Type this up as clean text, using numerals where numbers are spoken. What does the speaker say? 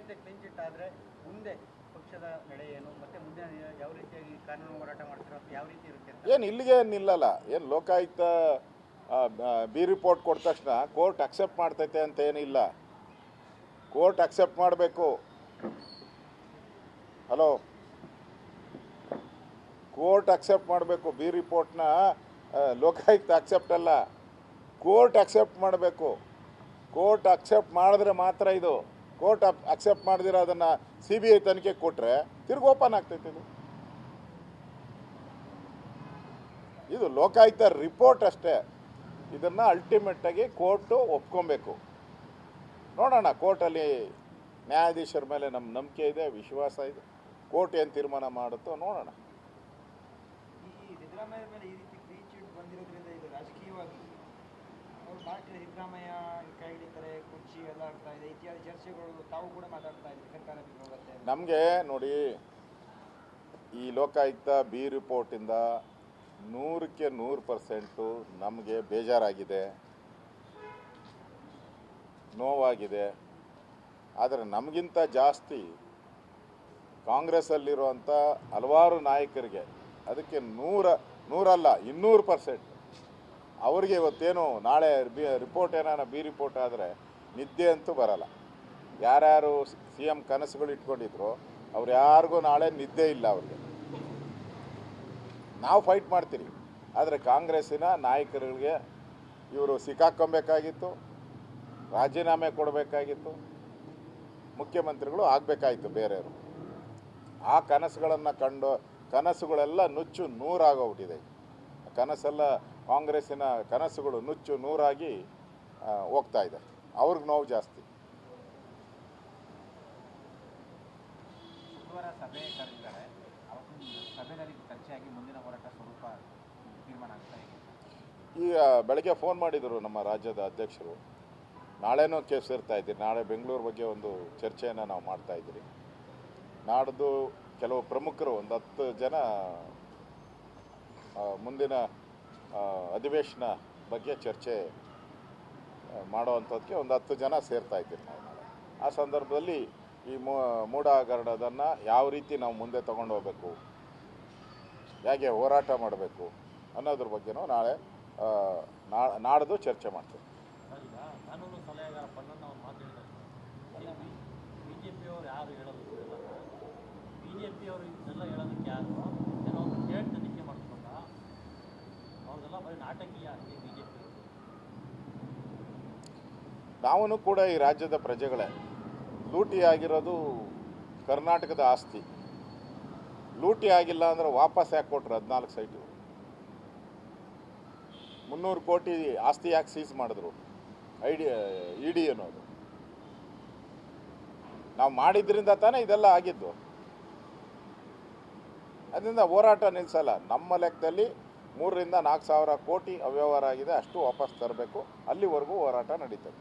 ಅಂತ clean chit ಆದರೆ ಮುಂದೆ ಪಕ್ಷದ ನಡೆ ಏನು ಮತ್ತೆ ಮುಂದೆ ಯಾವ ರೀತಿಯಾಗಿ ಕಾನೂನು ಹೋರಾಟ ಮಾಡ್ತೀರೋ ಅಥವಾ ಯಾವ ರೀತಿ ಇರುತ್ತೆ ಅಂತ? ಏನು ಇಲ್ಲಿಗೆ ನಿಲ್ಲಲ್ಲ. ಏನು ಲೋಕಾಯುಕ್ತ ಬಿ ರಿಪೋರ್ಟ್ ಕೊಟ್ಟ ತಕ್ಷಣ ಕೋರ್ಟ್ ಅಕ್ಸೆಪ್ಟ್ ಮಾಡ್ತೈತೆ ಅಂತ ಏನಿಲ್ಲ. ಕೋರ್ಟ್ ಅಕ್ಸೆಪ್ಟ್ ಮಾಡಬೇಕು. ಹಲೋ, ಕೋರ್ಟ್ ಅಕ್ಸೆಪ್ಟ್ ಮಾಡಬೇಕು. ಬಿ ರಿಪೋರ್ಟ್ನ ಲೋಕಾಯುಕ್ತ ಅಕ್ಸೆಪ್ಟ್ ಅಲ್ಲ, ಕೋರ್ಟ್ ಅಕ್ಸೆಪ್ಟ್ ಮಾಡಬೇಕು. ಕೋರ್ಟ್ ಅಕ್ಸೆಪ್ಟ್ ಮಾಡಿದ್ರೆ ಮಾತ್ರ ಇದು. ಕೋರ್ಟ್ ಅಕ್ಸೆಪ್ಟ್ ಮಾಡಿದಿರ ಅದನ್ನು CBI ತನಿಖೆ ಕೊಟ್ಟರೆ ತಿರ್ಗಿ ಓಪನ್ ಆಗ್ತೈತೆ. ಇದು ಲೋಕಾಯುಕ್ತ ರಿಪೋರ್ಟ್ ಅಷ್ಟೇ. ಇದನ್ನು ಅಲ್ಟಿಮೇಟಾಗಿ ಕೋರ್ಟು ಒಪ್ಕೊಬೇಕು. ನೋಡೋಣ, ಕೋರ್ಟಲ್ಲಿ ನ್ಯಾಯಾಧೀಶರ ಮೇಲೆ ನಮ್ಮ ನಂಬಿಕೆ ಇದೆ, ವಿಶ್ವಾಸ ಇದೆ. ಕೋರ್ಟ್ ಏನು ತೀರ್ಮಾನ ಮಾಡುತ್ತೋ ನೋಡೋಣ. ಈ ಸಿದ್ದರಾಮಯ್ಯ ಮೇಲೆ ಈ ರೀತಿ ಕ್ಲೀನ್ ಚಿಟ್ ಬಂದಿರೋದ್ರಿಂದ ಇದು ರಾಜಕೀಯವಾಗಿ ಅವರು ಭಾರತೀಯ ಸಿದ್ದರಾಮಯ್ಯ ಕೈ ಹಿಡಿತಾರೆ, ಕುರ್ಚಿ ಎಲ್ಲ ಆಗ್ತಾ ಇದೆ ಇತ್ಯಾದಿ ಚರ್ಚೆಗಳು ತಾವು ಕೂಡ ಮಾತಾಡ್ತಾ ಇದ್ದೀವಿ ಸರ್ಕಾರ ಹೋಗುತ್ತೆ. ನಮಗೆ ನೋಡಿ, ಈ ಲೋಕಾಯುಕ್ತ ಬಿ ರಿಪೋರ್ಟಿಂದ 100ಕ್ಕೆ 100% ನಮಗೆ ಬೇಜಾರಾಗಿದೆ, ನೋವಾಗಿದೆ. ಆದರೆ ನಮಗಿಂತ ಜಾಸ್ತಿ ಕಾಂಗ್ರೆಸ್ಸಲ್ಲಿರುವಂಥ ಹಲವಾರು ನಾಯಕರಿಗೆ, ಅದಕ್ಕೆ 100 ಅಲ್ಲ 200% ಅವರಿಗೆ ಇವತ್ತೇನು ನಾಳೆ ರಿಪೋರ್ಟ್ ಏನಾನ ಬಿ ರಿಪೋರ್ಟ್ ಆದರೆ ನಿದ್ದೆ ಅಂತೂ ಬರಲ್ಲ. ಯಾರ್ಯಾರು CM ಕನಸುಗಳು ಇಟ್ಕೊಂಡಿದ್ರು ಅವ್ರು ಯಾರಿಗೂ ನಾಳೆ ನಿದ್ದೆ ಇಲ್ಲ ಅವ್ರಿಗೆ. ನಾವು ಫೈಟ್ ಮಾಡ್ತೀವಿ, ಆದರೆ ಕಾಂಗ್ರೆಸ್ಸಿನ ನಾಯಕರಿಗೆ ಇವರು ಸಿಕ್ಕಾಕೊಬೇಕಾಗಿತ್ತು, ರಾಜೀನಾಮೆ ಕೊಡಬೇಕಾಗಿತ್ತು, ಮುಖ್ಯಮಂತ್ರಿಗಳು ಆಗಬೇಕಾಗಿತ್ತು ಬೇರೆಯವರು. ಆ ಕನಸುಗಳನ್ನು ಕಂಡು ಕನಸುಗಳೆಲ್ಲ ನುಚ್ಚು ನೂರಾಗೋಗ್ಬಿಟ್ಟಿದೆ. ಕನಸೆಲ್ಲ ಕಾಂಗ್ರೆಸ್ಸಿನ ಕನಸುಗಳು ನುಚ್ಚು ನೂರಾಗಿ ಹೋಗ್ತಾ ಇದೆ. ಅವ್ರಿಗೆ ನೋವು ಜಾಸ್ತಿ. ಶುಕ್ರವಾರ ಸಭೆ ಕರೆದಿದ್ದಾರೆ, ಸಭೆಯಲ್ಲಿ ಚರ್ಚೆಯಾಗಿ ಮುಂದಿನ ಹೋರಾಟ ಸ್ವರೂಪ ತೀರ್ಮಾನ ಆಗ್ತಾ ಇದೆ. ಈಗ ಬೆಳಗ್ಗೆ ಫೋನ್ ಮಾಡಿದರು ನಮ್ಮ ರಾಜ್ಯದ ಅಧ್ಯಕ್ಷರು, ನಾಳೆನೂ ಸೇರ್ತಾ ಇದ್ದೀರಿ, ನಾಳೆ ಬೆಂಗಳೂರು ಬಗ್ಗೆ ಒಂದು ಚರ್ಚೆಯನ್ನು ನಾವು ಮಾಡ್ತಾ ಇದ್ದೀರಿ. ನಾಡ್ದು ಕೆಲವು ಪ್ರಮುಖರು ಒಂದು 10 ಜನ ಮುಂದಿನ ಅಧಿವೇಶನ ಬಗ್ಗೆ ಚರ್ಚೆ ಮಾಡೋವಂಥದ್ದಕ್ಕೆ ಒಂದು 10 ಜನ ಸೇರ್ತಾ ಇದ್ದೀರಿ ನಾವು ನಾಳೆ. ಆ ಸಂದರ್ಭದಲ್ಲಿ ಈ ಮೂಢ ಹಗರಣದನ್ನು ಯಾವ ರೀತಿ ನಾವು ಮುಂದೆ ತಗೊಂಡು ಹೋಗಬೇಕು, ಹೇಗೆ ಹೋರಾಟ ಮಾಡಬೇಕು ಅನ್ನೋದ್ರ ಬಗ್ಗೆನೂ ನಾಳೆ ನಾಡ್ದು ಚರ್ಚೆ ಮಾಡ್ತೀವಿ. ಈಗ ಕಾನೂನು ಸಲಹೆಗಾರ ಪನ್ನಣ್ಣ ಅವ್ರು ಮಾತಾಡಿದ್ದಾರೆ, BJPಯವರು ಯಾರು ಹೇಳೋದು BJPಯವರು ಇದನ್ನೆಲ್ಲ ಹೇಳೋದಕ್ಕೆ ಯಾರು ಏನೋ ಒಂದು ಸ್ಟೇಟ್ ತನಿಖೆ ಮಾಡಿಸ್ಕೊಂಡ ಅವ್ರದೆಲ್ಲ ಬರೀ ನಾಟಕೀಯ ಆಗಿ BJP. ನಾವೂ ಕೂಡ ಈ ರಾಜ್ಯದ ಪ್ರಜೆಗಳೇ. ಲೂಟಿ ಆಗಿರೋದು ಕರ್ನಾಟಕದ ಆಸ್ತಿ. ಲೂಟಿ ಆಗಿಲ್ಲ ಅಂದರೆ ವಾಪಸ್ ಯಾಕೆ ಕೊಟ್ರು 14 ಸೈಟು? 300 ಕೋಟಿ ಆಸ್ತಿ ಯಾಕೆ ಸೀಸ್ ಮಾಡಿದ್ರು ಇಡಿ ಅನ್ನೋದು? ನಾವು ಮಾಡಿದ್ರಿಂದ ತಾನೇ ಇದೆಲ್ಲ ಆಗಿದ್ದು. ಅದರಿಂದ ಹೋರಾಟ ನಿಲ್ಲಿಸಲ್ಲ. ನಮ್ಮ ಲೆಕ್ಕದಲ್ಲಿ 3 ರಿಂದ 4 ಸಾವಿರ ಕೋಟಿ ಅವ್ಯವಹಾರ ಆಗಿದೆ, ಅಷ್ಟು ವಾಪಸ್ ತರಬೇಕು. ಅಲ್ಲಿವರೆಗೂ ಹೋರಾಟ ನಡೀತದೆ.